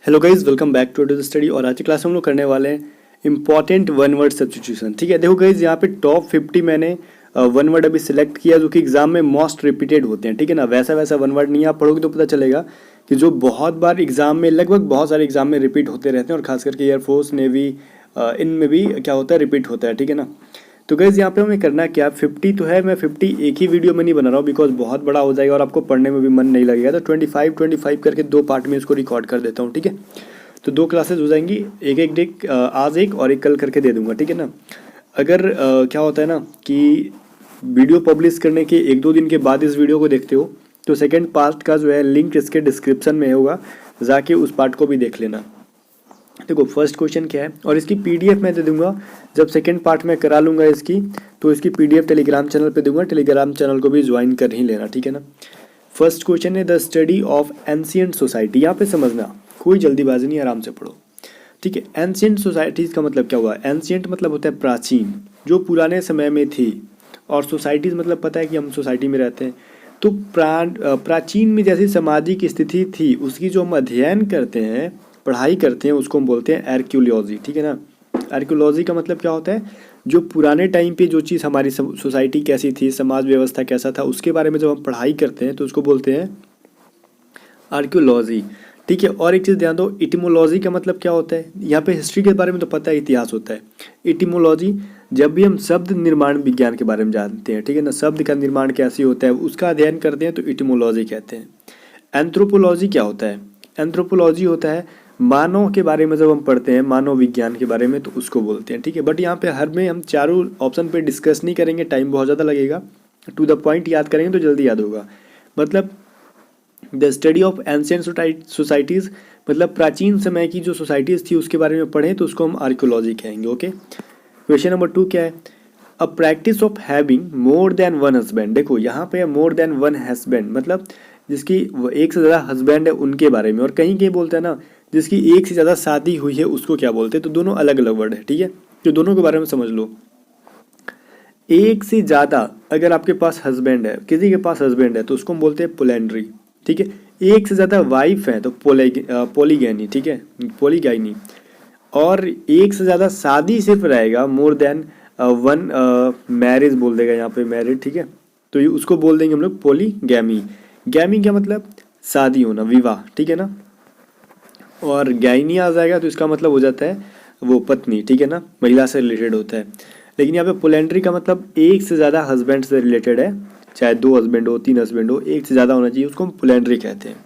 Hello guys, welcome back to the study. और आज की क्लास में हम लोग करने वाले हैं इंपॉर्टेंट वन वर्ड सब्स्टिट्यूशन। ठीक है, देखो गाइज, यहाँ पे टॉप 50 मैंने वन वर्ड अभी सिलेक्ट किया जो कि एग्जाम में मोस्ट रिपीटेड होते हैं। ठीक है ना, वैसा वैसा वन वर्ड नहीं, आप पढ़ोगे तो पता चलेगा कि जो बहुत बार एग्जाम में, लगभग बहुत सारे एग्जाम में रिपीट होते रहते हैं, और खास करके एयरफोर्स, नेवी, इनमें भी क्या होता है, रिपीट होता है। ठीक है ना, तो गाइज यहाँ पे हमें करना क्या, 50 तो है, मैं 50 एक ही वीडियो में नहीं बना रहा हूँ बिकॉज बहुत बड़ा हो जाएगा और आपको पढ़ने में भी मन नहीं लगेगा। तो 25 करके दो पार्ट में इसको रिकॉर्ड कर देता हूँ। ठीक है, तो दो क्लासेस हो जाएंगी, एक एक डे आज एक और एक कल करके दे दूंगा। ठीक है ना, अगर क्या होता है ना कि वीडियो पब्लिश करने के एक दो दिन के बाद इस वीडियो को देखते हो तो सेकेंड पार्ट का जो है लिंक इसके डिस्क्रिप्शन में होगा, जाके उस पार्ट को भी देख लेना। देखो फर्स्ट क्वेश्चन क्या है, और इसकी पीडीएफ मैं दे दूंगा जब सेकंड पार्ट में करा लूँगा इसकी, तो इसकी पीडीएफ टेलीग्राम चैनल पे दूंगा, टेलीग्राम चैनल को भी ज्वाइन कर ही लेना। ठीक है ना, फर्स्ट क्वेश्चन है the study of ancient society. यहाँ पे समझना, कोई जल्दीबाजी नहीं, आराम से पढ़ो। ठीक है, एंशिएंट सोसाइटीज़ का मतलब क्या हुआ, एंशिएंट मतलब होता है प्राचीन, जो पुराने समय में थी, और सोसाइटीज़ मतलब पता है कि हम सोसाइटी में रहते हैं। तो प्राचीन में जैसी सामाजिक स्थिति थी उसकी जो हम अध्ययन करते हैं, पढ़ाई करते हैं, उसको हम बोलते हैं आर्कियोलॉजी। ठीक है ना, आर्कियोलॉजी का मतलब क्या होता है, जो पुराने टाइम पे जो चीज़ हमारी सोसाइटी कैसी थी, समाज व्यवस्था कैसा था, उसके बारे में जब हम पढ़ाई करते हैं तो उसको बोलते हैं आर्कियोलॉजी। ठीक है, और एक चीज़ ध्यान दो, इटिमोलॉजी का मतलब क्या होता है, यहाँ पे हिस्ट्री के बारे में तो पता है, इतिहास होता है। इटिमोलॉजी जब भी हम शब्द निर्माण विज्ञान के बारे में जानते हैं, ठीक है ना, शब्द का निर्माण कैसे होता है उसका अध्ययन करते हैं, तो इटिमोलॉजी कहते हैं। एंथ्रोपोलॉजी क्या होता है, एंथ्रोपोलॉजी होता है मानव के बारे में, जब हम पढ़ते हैं मानव विज्ञान के बारे में तो उसको बोलते हैं। ठीक है, बट यहाँ पे हर में हम चारों ऑप्शन पे डिस्कस नहीं करेंगे, टाइम बहुत ज़्यादा लगेगा, टू द पॉइंट याद करेंगे तो जल्दी याद होगा। मतलब the study of ancient societies मतलब प्राचीन समय की जो सोसाइटीज़ थी उसके बारे में पढ़ें तो उसको हम आर्कियोलॉजी कहेंगे। ओके, क्वेश्चन नंबर 2 क्या है, a practice of having more than one husband. देखो यहाँ पे मोर देन वन हस्बैंड मतलब जिसकी एक से ज़्यादा हस्बैंड है उनके बारे में, और कहीं कहीं बोलते हैं ना जिसकी एक से ज़्यादा शादी हुई है उसको क्या बोलते हैं, तो दोनों अलग अलग वर्ड है। ठीक है, तो दोनों के बारे में समझ लो। एक से ज़्यादा अगर आपके पास हस्बैंड है, किसी के पास हस्बैंड है तो उसको हम बोलते हैं पोलेंड्री। ठीक है, एक से ज़्यादा वाइफ है तो पोलीगैनी। ठीक है, पोलीगैनी। और एक से ज़्यादा शादी सिर्फ रहेगा, मोर देन वन मैरिज बोल देगा यहाँ पे, मैरिड। ठीक है, तो ये उसको बोल देंगे हम लोग पोलीगैमी। गैमी क्या मतलब शादी होना, विवाह। ठीक है ना, और गैनी आ जाएगा तो इसका मतलब हो जाता है वो पत्नी। ठीक है ना, महिला से रिलेटेड होता है। लेकिन यहाँ पे पोलेंड्री का मतलब एक से ज़्यादा हस्बैंड से रिलेटेड है, चाहे दो हस्बैंड हो, तीन हस्बैंड हो, एक से ज़्यादा होना चाहिए, उसको हम पोलेंड्री कहते हैं।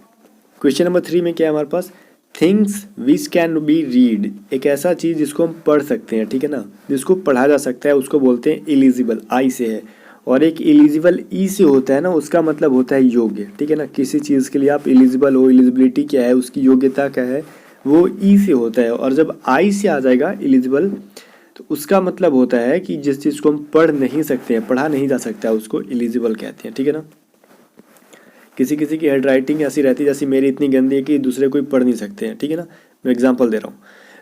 क्वेश्चन नंबर 3 में क्या है हमारे पास, things which can be read. एक ऐसा चीज़ जिसको हम पढ़ सकते हैं, ठीक है ना, जिसको पढ़ा जा सकता है, उसको बोलते हैं एलिजिबल, आई से है, और एक एलिजिबल ई से होता है ना, उसका मतलब होता है योग्य। ठीक है ना, किसी चीज़ के लिए आप एलिजिबल हो, एलिजिबिलिटी क्या है, उसकी योग्यता क्या है, वो ई से होता है। और जब आई से आ जाएगा एलिजिबल तो उसका मतलब होता है कि जिस चीज़ को हम पढ़ नहीं सकते हैं, पढ़ा नहीं जा सकता है, उसको एलिजिबल कहते हैं। ठीक है ना, किसी किसी की हैंड राइटिंग ऐसी रहती है, जैसी मेरी इतनी गंदी है कि दूसरे कोई पढ़ नहीं सकते हैं। ठीक है ना, मैं एग्जांपल दे रहा हूँ,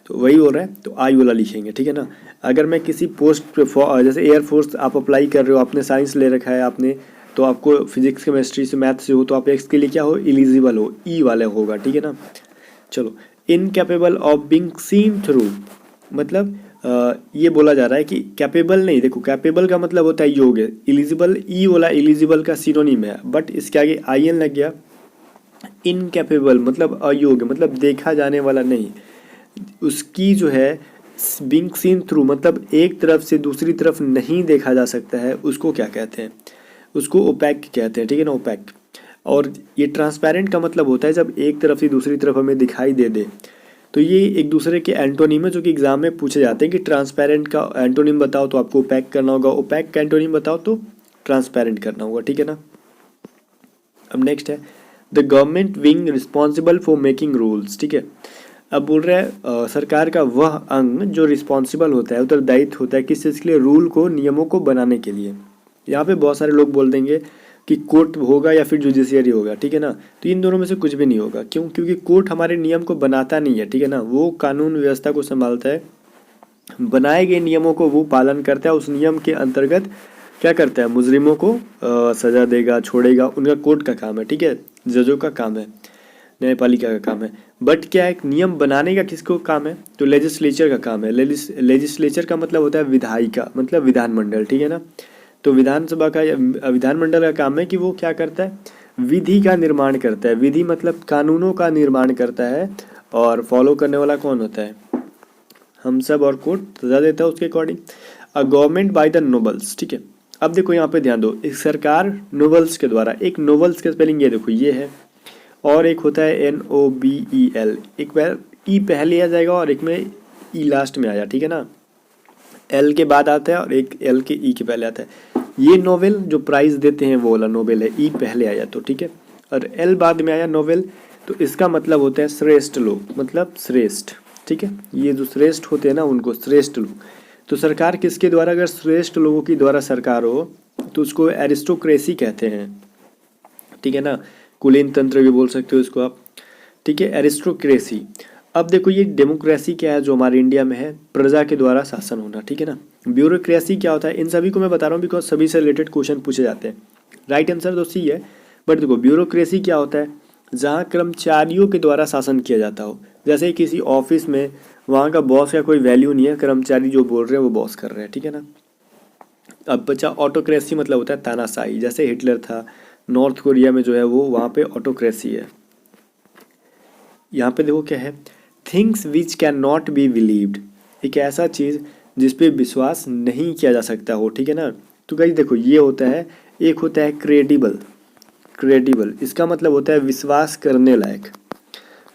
तो वही हो रहा है, तो आई वाला लिखेंगे। ठीक है ना, अगर मैं किसी पोस्ट पे, जैसे एयरफोर्स आप अप्लाई कर रहे हो, आपने साइंस ले रखा है आपने, तो आपको फिजिक्स केमिस्ट्री से मैथ से हो, तो आप इसके लिए क्या हो, एलिजिबल हो, ई वाला होगा। ठीक है ना, चलो, incapable of being seen through मतलब ये बोला जा रहा है कि कैपेबल नहीं, देखो कैपेबल का मतलब होता है योग्य, एलिजिबल ई वाला एलिजिबल का सिनोनिम है, बट इसके आगे आई एन लग गया। इनकैपेबल मतलब अयोग्य, मतलब देखा जाने वाला नहीं, उसकी जो है बीइंग सीन थ्रू मतलब एक तरफ से दूसरी तरफ नहीं देखा जा सकता है, उसको क्या कहते हैं, उसको ओपैक कहते हैं। ठीक है ना, ओपैक। और ये ट्रांसपेरेंट का मतलब होता है जब एक तरफ से दूसरी तरफ हमें दिखाई दे दे। तो ये एक दूसरे के एंटोनिम है जो कि एग्जाम में पूछे जाते हैं कि ट्रांसपेरेंट का एंटोनिम बताओ तो आपको ओपैक करना होगा, ओपैक का एंटोनिम बताओ तो ट्रांसपेरेंट करना होगा। ठीक है ना, अब नेक्स्ट है the government wing responsible for making rules. ठीक है, अब बोल रहा है सरकार का वह अंग जो रिस्पॉन्सिबल होता है, उत्तरदायित्व होता है किस चीज़ के लिए, रूल को, नियमों को बनाने के लिए। यहाँ पे बहुत सारे लोग बोल देंगे कि कोर्ट होगा या फिर जुडिशियरी होगा। ठीक है ना, तो इन दोनों में से कुछ भी नहीं होगा। क्यों, क्योंकि कोर्ट हमारे नियम को बनाता नहीं है। ठीक है ना, वो कानून व्यवस्था को संभालता है, बनाए गए नियमों को वो पालन करता है, उस नियम के अंतर्गत क्या करता है, मुजरिमों को सजा देगा, छोड़ेगा, उनका कोर्ट का काम है। ठीक है, जजों का काम है। न्यायपालिका का काम है। बट क्या एक नियम बनाने का किसको काम है? तो लेजिस्लेचर का काम है। लेजिस्लेचर का मतलब होता है विधायिका, मतलब विधानमंडल, ठीक है ना। तो विधानसभा का या विधानमंडल का काम है कि वो क्या करता है, विधि का निर्माण करता है। विधि मतलब कानूनों का निर्माण करता है, और फॉलो करने वाला कौन होता है? हम सब, और कोर्ट सजा देता है उसके according. A government by the nobles, ठीक है। अब देखो यहाँ पे ध्यान दो, एक सरकार नोबल्स के द्वारा, एक नोबल्स का स्पेलिंग ये देखो, ये है, और एक होता है NOBEL, एक बार ई पहले आ जाएगा और एक में ई लास्ट में आया, ठीक है ना। एल के बाद आता है और एक एल के ई के पहले आता है। ये नोवेल जो प्राइज देते हैं वो वाला नोबेल है, ई पहले आया तो, ठीक है, और एल बाद में आया नोवेल, तो इसका मतलब होता है श्रेष्ठ लोग, मतलब श्रेष्ठ, ठीक है। ये जो श्रेष्ठ होते हैं ना उनको श्रेष्ठ लोग। तो सरकार किसके द्वारा? अगर श्रेष्ठ लोगों की द्वारा सरकार हो तो उसको एरिस्टोक्रेसी कहते हैं, ठीक है ना। कुलीन तंत्र भी बोल सकते हो इसको आप, ठीक है, एरिस्टोक्रेसी। अब देखो ये डेमोक्रेसी क्या है जो हमारे इंडिया में है? प्रजा के द्वारा शासन होना, ठीक है ना। ब्यूरोक्रेसी क्या होता है? इन सभी को मैं बता रहा हूँ बिकॉज सभी से रिलेटेड क्वेश्चन पूछे जाते हैं। राइट आंसर तो सी है। बट देखो ब्यूरोक्रेसी क्या होता है? जहाँ कर्मचारियों के द्वारा शासन किया जाता हो। जैसे किसी ऑफिस में वहाँ का बॉस का कोई वैल्यू नहीं है, कर्मचारी जो बोल रहे हैं वो बॉस कर रहे हैं, ठीक है ना। अब बचा ऑटोक्रेसी, मतलब होता है तानाशाही, जैसे हिटलर था। नॉर्थ कोरिया में जो है वो वहाँ पे ऑटोक्रेसी है। यहाँ पे देखो क्या है, things which can not be believed, एक ऐसा चीज़ जिस पे विश्वास नहीं किया जा सकता हो, ठीक है ना। तो गाइस देखो ये होता है, एक होता है क्रेडिबल। क्रेडिबल इसका मतलब होता है विश्वास करने लायक,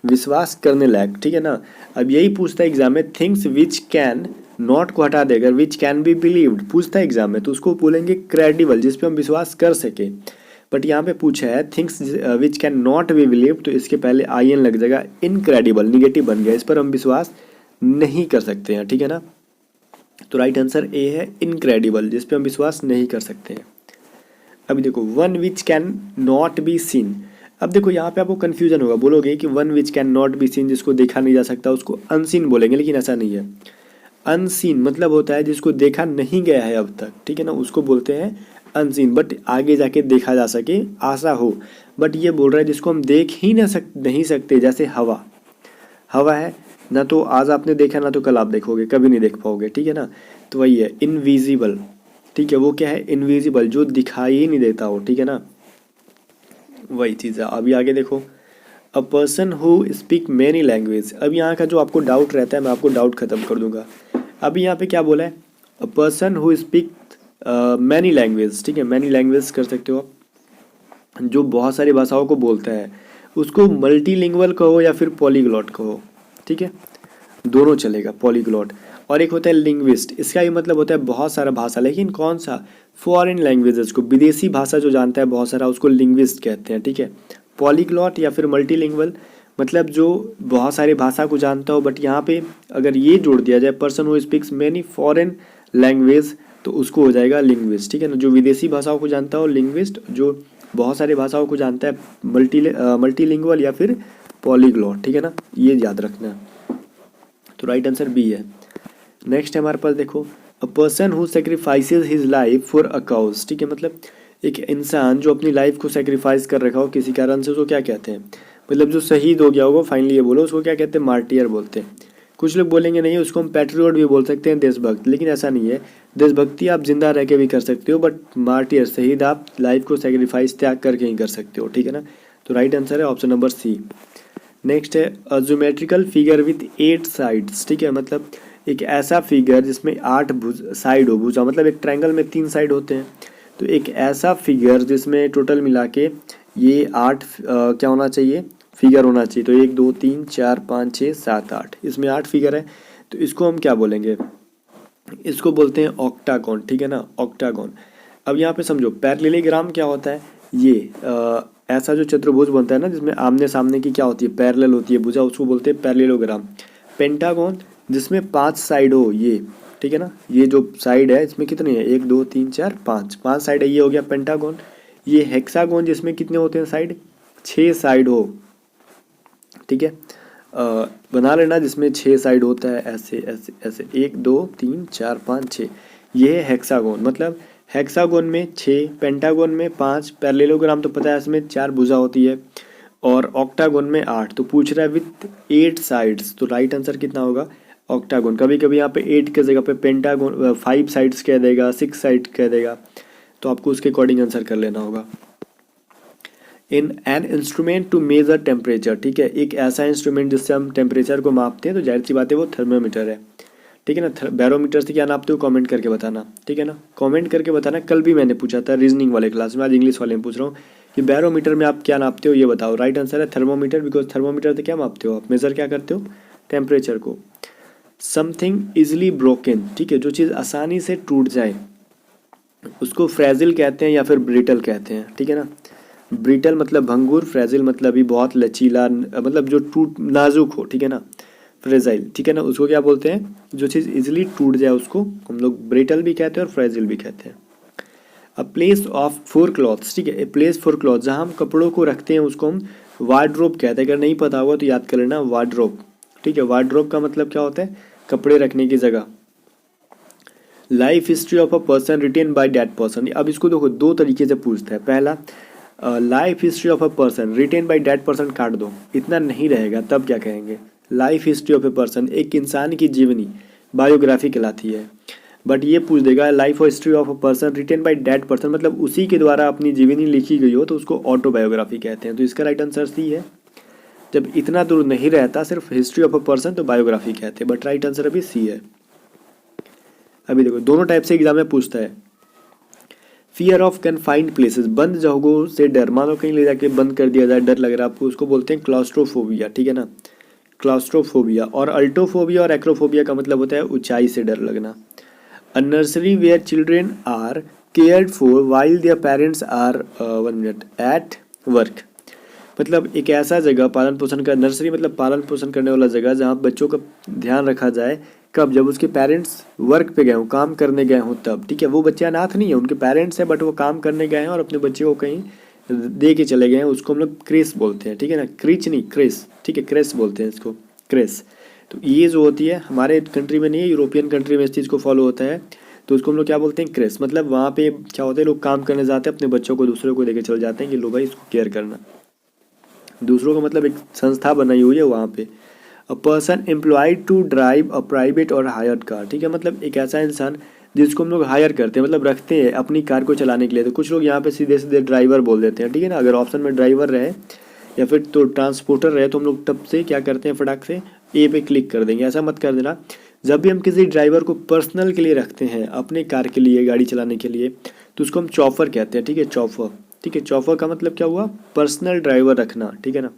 विश्वास करने लायक, ठीक है ना। अब यही पूछता है एग्जाम में, थिंग्स विच कैन नॉट को हटा देगा, विच कैन बी बिलीव्ड पूछता है एग्जाम में, तो उसको बोलेंगे क्रेडिबल, जिस पे हम विश्वास कर सके। बट यहाँ पे पूछा है things which can not be believe, तो इसके पहले IN लग जाएगा, इनक्रेडिबल, निगेटिव बन गया, इस पर हम विश्वास नहीं कर सकते हैं, ठीक है ना। तो राइट आंसर ए है इनक्रेडिबल, जिस पे हम विश्वास नहीं कर सकते हैं। अभी देखो one which can not be seen. अब देखो यहाँ पे आपको कंफ्यूजन होगा, बोलोगे कि one which can not be seen, जिसको देखा नहीं जा सकता उसको अनसीन बोलेंगे, लेकिन ऐसा नहीं है। अनसीन मतलब होता है जिसको देखा नहीं गया है अब तक, ठीक है ना, उसको बोलते हैं अनसीन। बट आगे जाके देखा जा सके, आशा हो। बट ये बोल रहा है जिसको हम देख ही नहीं सकते, जैसे हवा। हवा है ना, तो आज आपने देखा ना तो कल आप देखोगे, कभी नहीं देख पाओगे, ठीक है ना। तो वही है इनविजिबल, ठीक है, वो क्या है? इनविजिबल, जो दिखाई ही नहीं देता हो, ठीक है ना, वही चीज़ है। अभी आगे देखो, a person who speak many language. अब यहाँ का जो आपको डाउट रहता है मैं आपको डाउट खत्म कर दूंगा। अभी यहाँ पे क्या बोला है? अ person who speak many language, ठीक है, मैनी लैंग्वेज कर सकते हो आप, जो बहुत सारी भाषाओं को बोलता है, उसको मल्टीलिंगुअल कहो या फिर पॉलीग्लॉट कहो, ठीक है, दोनों चलेगा, पॉलीग्लॉट। और एक होता है लिंग्विस्ट, इसका ही मतलब होता है बहुत सारा भाषा, लेकिन कौन सा? फॉरेन लैंग्वेजेस को, विदेशी भाषा जो जानता है बहुत सारा, उसको लिंग्विस्ट कहते हैं, ठीक है। पॉलीग्लॉट या फिर मल्टीलिंगुअल मतलब जो बहुत सारी भाषा को जानता हो। बट यहाँ पे अगर ये जोड़ दिया जाए, person who speaks many foreign language, तो उसको हो जाएगा लिंग्विस्ट, ठीक है ना। जो विदेशी भाषाओं को जानता हो लिंग्विस्ट, जो बहुत सारी भाषाओं को जानता है मल्टीलिंगुअल या फिर पॉलीग्लॉट, ठीक है ना, ये याद रखना। तो राइट आंसर बी है। नेक्स्ट है हमारे पास देखो, a person who sacrifices his life for a cause, ठीक है, मतलब एक इंसान जो अपनी लाइफ को सेक्रीफाइस कर रखा हो किसी कारण से, उसको क्या कहते हैं? मतलब जो शहीद हो गया होगा, फाइनली ये बोलो, उसको क्या कहते हैं? मार्टियर बोलते हैं। कुछ लोग बोलेंगे नहीं उसको हम पैट्रियोट भी बोल सकते हैं, देशभक्त, लेकिन ऐसा नहीं है। देशभक्ति आप जिंदा रह के भी कर सकते हो, बट मार्टियर, शहीद, आप लाइफ को सेक्रीफाइस, त्याग करके ही कर सकते हो, ठीक है ना। तो राइट आंसर है ऑप्शन नंबर सी। नेक्स्ट है अ ज्योमेट्रिकल फिगर विथ 8 साइड्स, ठीक है, मतलब एक ऐसा फिगर जिसमें 8 साइड हो, भुजा मतलब एक ट्रायंगल में 3 साइड होते हैं। तो एक ऐसा फिगर जिसमें टोटल मिला के ये 8 क्या होना चाहिए? फिगर होना चाहिए। तो 1 2 3 4 5 6 7 8, इसमें 8 फिगर है। तो इसको हम क्या बोलेंगे? इसको बोलते हैं ऑक्टागोन, ठीक है ना, ऑक्टागोन। अब यहाँ पे समझो पैरेललोग्राम क्या होता है? ये ऐसा जो चतुर्भुज बनता है ना, जिसमें आमने सामने की क्या होती है? पैरेलल होती है भुजा, उसको बोलते हैं पैरेललोग्राम। पेंटागोन जिसमें 5 साइड हो, ये, ठीक है ना, ये जो साइड है इसमें कितने हैं? 1 2 3 4 5 साइड है, ये हो गया पेंटागोन। ये हेक्सागोन जिसमें कितने होते हैं साइड? 6 साइड हो, ठीक है, बना लेना, जिसमें 6 साइड होता है, ऐसे ऐसे ऐसे 1 2 3 4 5 6, ये है हेक्सागोन। मतलब हेक्सागोन में 6, पेंटागोन में 5, पैरेललोग्राम तो पता है इसमें 4 भुजा होती है, और ऑक्टागोन में 8, तो पूछ रहा है विथ 8 साइड्स, तो राइट आंसर कितना होगा ऑक्टागोन। कभी कभी यहाँ पे 8 की जगह पे पेंटागोन 5 साइड्स कह देगा, 6 साइड कह देगा, तो आपको उसके अकॉर्डिंग आंसर कर लेना होगा। In an instrument to measure temperature, ठीक है, एक ऐसा इंस्ट्रूमेंट जिससे हम टेम्परेचर को मापते हैं, तो जाहिर सी बात है वो थर्मोमीटर है, ठीक है ना। बैरोमीटर से क्या नापते हो कमेंट करके बताना, ठीक है ना, कमेंट करके बताना। कल भी मैंने पूछा था रीजनिंग वाले क्लास में, आज इंग्लिश वाले में पूछ रहा हूँ कि बैरोमीटर में आप क्या नापते हो ये बताओ। राइट आंसर है थर्मोमीटर, बिकॉज थर्मोमीटर से क्या मापते हो आप, मेजर क्या करते हो टेम्परेचर को। समथिंग इजिली ब्रोकन, ठीक है, जो चीज़ आसानी से टूट जाए उसको फ्रेजिल कहते हैं या फिर ब्रिटल कहते हैं, ठीक है ना। ब्रिटल मतलब भंगुर, फ्रेजिल मतलब भी बहुत लचीला, मतलब जो टूट नाजुक हो, ठीक है ना, फ्रेजाइल, ठीक है ना, उसको क्या बोलते हैं, जो चीज़ इजिली टूट जाए उसको हम लोग ब्रिटल भी कहते हैं और फ्रेजिल भी कहते हैं। A place of for clothes, ठीक है, ए प्लेस फॉर क्लॉथ, जहाँ हम कपड़ों को रखते हैं उसको हम वार्डरोब कहते हैं। अगर नहीं पता होगा तो याद कर लेना वार्डरोब, ठीक है। वार्डरोब का मतलब क्या होता है, कपड़े रखने की जगह। Life history of a person written by that person, अब इसको देखो दो तरीके से पूछता है। पहला life history of a person written by that person काट दो, इतना नहीं रहेगा, तब क्या कहेंगे, life history of a person, एक इंसान की जीवनी बायोग्राफी कहलाती है। बट ये पूछ देगा लाइफ और history of a person written by that person, मतलब उसी के द्वारा अपनी जीवनी लिखी गई हो, तो उसको ऑटोबायोग्राफी कहते हैं। तो इसका राइट आंसर सी है। जब इतना दूर नहीं रहता सिर्फ हिस्ट्री ऑफ अ पर्सन तो बायोग्राफी कहते हैं, बट राइट आंसर अभी सी है। अभी देखो दोनों टाइप से एग्जाम में पूछता है। फियर ऑफ कन्फाइंड प्लेसेस, बंद जगहों से डर, मानो कहीं ले जाके बंद कर दिया जाए, डर लग रहा है आपको, उसको बोलते हैं क्लॉस्ट्रोफोबिया, ठीक है ना, क्लॉस्ट्रोफोबिया। और अल्टोफोबिया और एक्रोफोबिया का मतलब होता है ऊंचाई से डर लगना। A nursery where children are cared for while their parents are 1 minute at work, मतलब एक ऐसा जगह पालन पोषण का, नर्सरी मतलब पालन पोषण करने वाला जगह जहाँ बच्चों का ध्यान रखा जाए, कब, जब उसके पेरेंट्स वर्क पे गए हों, काम करने गए हों तब, ठीक है। वो बच्चे अनाथ नहीं है, उनके पेरेंट्स है बट वो काम करने गए हैं और अपने बच्चे को कहीं दे के चले गए हैं, उसको हम लोग क्रेस बोलते हैं, ठीक है ना, क्रीच नहीं क्रेस, ठीक है, क्रेस बोलते हैं इसको, क्रेस। तो ये जो होती है हमारे कंट्री में नहीं है, यूरोपियन कंट्री में इस चीज़ को फॉलो होता है, तो उसको हम लोग क्या बोलते हैं क्रेस। मतलब वहाँ पे क्या होता है, लोग काम करने जाते हैं, अपने बच्चों को दूसरों को देके चले जाते हैं कि लो भाई इसको केयर करना, दूसरों का मतलब एक संस्था बनाई हुई है वहाँ पे। A person employed to drive a private और हायर्ड कार, ठीक है, मतलब एक ऐसा इंसान जिसको हम लोग हायर करते हैं, मतलब रखते हैं अपनी कार को चलाने के लिए। तो कुछ लोग यहाँ पे सीधे सीधे ड्राइवर बोल देते हैं, ठीक है ना। अगर ऑप्शन में ड्राइवर रहे या फिर तो ट्रांसपोर्टर रहे तो हम लोग तब से क्या करते हैं, फटाक से ए पे क्लिक कर देंगे। ऐसा मत कर देना। जब भी हम किसी ड्राइवर को पर्सनल के लिए रखते हैं, अपने कार के लिए, गाड़ी चलाने के लिए, तो उसको हम चॉफर कहते हैं, ठीक है, चॉफर, ठीक है। चॉफर का मतलब क्या हुआ, पर्सनल ड्राइवर रखना, ठीक है ना।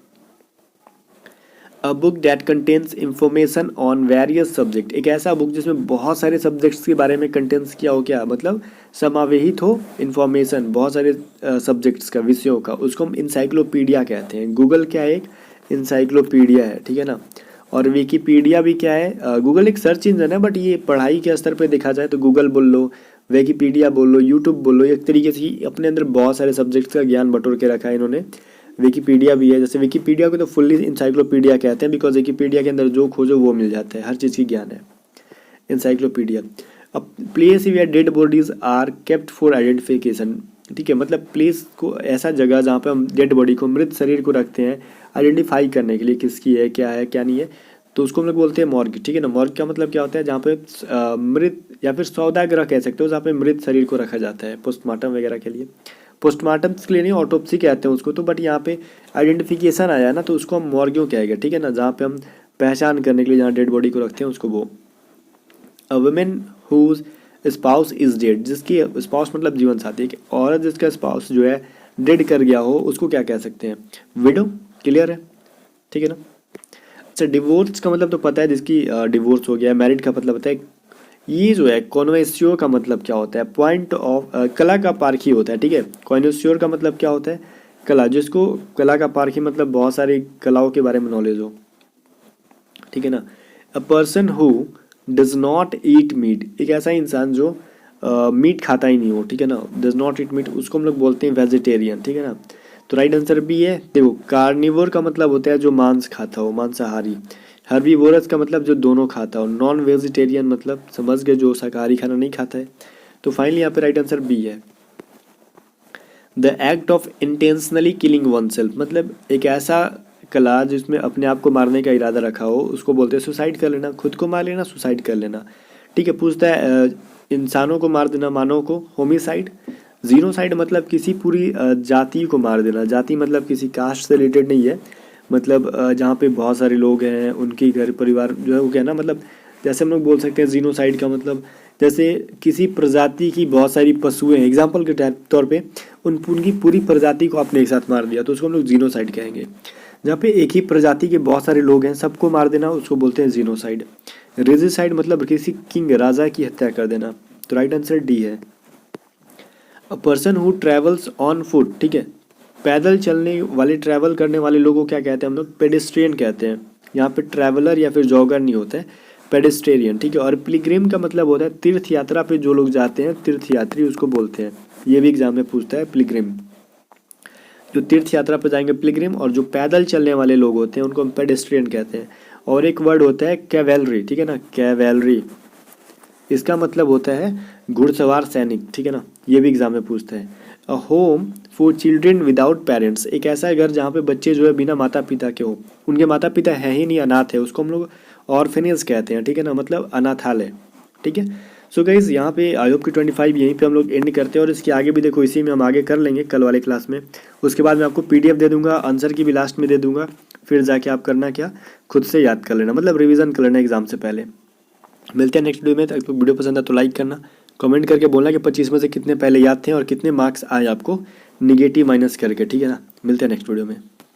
A book that contains information on various subject, एक ऐसा बुक जिसमें बहुत सारे सब्जेक्ट्स के बारे में कंटेंट्स किया हो, क्या मतलब समावेहित हो इंफॉर्मेशन बहुत सारे सब्जेक्ट्स का, विषयों का, उसको हम इंसाइक्लोपीडिया कहते हैं। गूगल क्या है, एक इंसाइक्लोपीडिया है, ठीक है ना। और विकीपीडिया भी क्या है, गूगल एक सर्च इंजन है, बट ये पढ़ाई के स्तर पे देखा जाए तो गूगल बोल लो, विकीपीडिया बोल लो, यूट्यूब बोल लो, एक तरीके से ही अपने अंदर बहुत सारे सब्जेक्ट्स का ज्ञान बटोर के रखा है इन्होंने। विकीपीडिया भी है, जैसे विकीपीडिया को तो फुल्ली इंसाइक्लोपीडिया कहते हैं, बिकॉज विकीपीडिया के अंदर जो खोजो वो मिल जाता है, हर चीज़ की ज्ञान है इंसाइक्लोपीडिया। अब place where dead bodies are kept for identification, ठीक है, मतलब प्लेस को ऐसा जगह जहाँ पे हम डेड बॉडी को, मृत शरीर को रखते हैं आइडेंटिफाई करने के लिए, किसकी है क्या नहीं है, तो उसको हम लोग बोलते हैं मॉर्ग, ठीक है ना। मॉर्ग का मतलब क्या होता है, जहाँ पे मृत या फिर सौदागर कह सकते हो, जहाँ पे मृत शरीर को रखा जाता है पोस्टमार्टम वगैरह के लिए। पोस्टमार्टम के लिए नहीं, ऑटोप्सी कहते हैं उसको, तो बट यहाँ पे आइडेंटिफिकेशन आया ना, तो उसको हम मॉर्गियो कहेगा, ठीक है ना, जहाँ पे हम पहचान करने के लिए जहाँ डेड बॉडी को रखते हैं उसको वो। A women whose spouse is dead, जिसकी स्पाउस मतलब जीवन साथी, एक औरत जिसका स्पाउस जो है डेड कर गया हो उसको क्या कह सकते हैं, विडो, क्लियर है, ठीक है ना। अच्छा डिवोर्स का मतलब तो पता है, जिसकी डिवोर्स हो गया है। मैरिड का मतलब होता है, ये जो है कॉन्वेस्योर का मतलब क्या होता है, पॉइंट ऑफ कला का पारखी होता है, ठीक है। कॉन्वेस्योर का मतलब क्या होता है, कला, जिसको कला का पारखी मतलब बहुत सारी कलाओं के बारे में नॉलेज हो, ठीक है ना। अ person who does not eat meat, एक ऐसा इंसान जो मीट खाता ही नहीं हो, ठीक है ना, डज नॉट ईट मीट, उसको हम लोग बोलते हैं वेजिटेरियन, ठीक है ना। तो राइट आंसर भी है। देखो कार्निवोर का मतलब होता है जो मांस खाता हो, मांसाहारी। हर्बीवोरस का मतलब जो दोनों खाता हो। नॉन वेजिटेरियन मतलब समझ गए जो शाकाहारी खाना नहीं खाता है। तो फाइनली यहाँ पे राइट आंसर बी है। The act of intentionally killing one self, मतलब एक ऐसा कला जिसमें अपने आप को मारने का इरादा रखा हो, उसको बोलते हैं सुसाइड कर लेना, खुद को मार लेना, सुसाइड कर लेना। ठीक है, पूछता है इंसानों को मार देना, मानव को, होमिसाइड। जीनोसाइड मतलब किसी पूरी जाति को मार देना, जाति मतलब किसी कास्ट से रिलेटेड नहीं है, मतलब जहाँ पे बहुत सारे लोग हैं उनके घर परिवार जो है वो क्या है ना, मतलब जैसे हम लोग बोल सकते हैं जीनोसाइड का मतलब जैसे किसी प्रजाति की बहुत सारी पशुएं हैं, एग्जाम्पल के तौर पे उनकी पूरी प्रजाति को आपने एक साथ मार दिया तो उसको हम लोग जीनोसाइड कहेंगे। जहाँ पे एक ही प्रजाति के बहुत सारे लोग हैं सबको मार देना उसको बोलते हैं जीनोसाइड। रेजिसाइड मतलब किसी किंग राजा की हत्या कर देना, तो राइट आंसर डी है। अ person who travels on foot, ठीक है, पैदल चलने वाले, ट्रैवल करने वाले लोगों को क्या कहते हैं हम लोग, पेडेस्ट्रियन कहते हैं। यहाँ पे ट्रैवलर या फिर जॉगर नहीं होता है, पेडेस्ट्रियन। ठीक है, और पिलग्रिम का मतलब होता है तीर्थ यात्रा पे जो लोग जाते हैं, तीर्थ यात्री उसको बोलते हैं। ये भी एग्जाम में पूछता है, पिलग्रिम, जो तीर्थ यात्रा पे जाएंगे पिलग्रिम, और जो पैदल चलने वाले लोग होते हैं उनको हम पेडेस्ट्रियन कहते हैं। और एक वर्ड होता है कैवेलरी, ठीक है ना, कैवेलरी, इसका मतलब होता है घुड़सवार सैनिक। ठीक है ना, ये भी एग्जाम में पूछता है। A home for children without parents, एक ऐसा घर जहाँ पे बच्चे जो है बिना माता पिता के हो, उनके माता पिता है ही नहीं, अनाथ है, उसको हम लोग ऑर्फेनेज कहते हैं। ठीक है ना, मतलब अनाथालय। ठीक है, सो गाइज यहाँ पे आई होप की 25 यहीं पे हम लोग एंड करते हैं, और इसके आगे भी देखो इसी में हम आगे कर लेंगे कल वाले क्लास में। उसके बाद मैं आपको PDF दे दूंगा, आंसर की भी लास्ट में दे दूंगा, फिर जाके आप करना क्या, खुद से याद कर लेना, मतलब रिवीजन कर लेना एग्जाम से पहले। मिलते हैं नेक्स्ट वीडियो में। तक वीडियो पसंद है तो लाइक करना, कमेंट करके बोलना कि 25 में से कितने पहले याद थे और कितने मार्क्स आए आपको निगेटिव माइनस करके। ठीक है ना, मिलते हैं नेक्स्ट वीडियो में।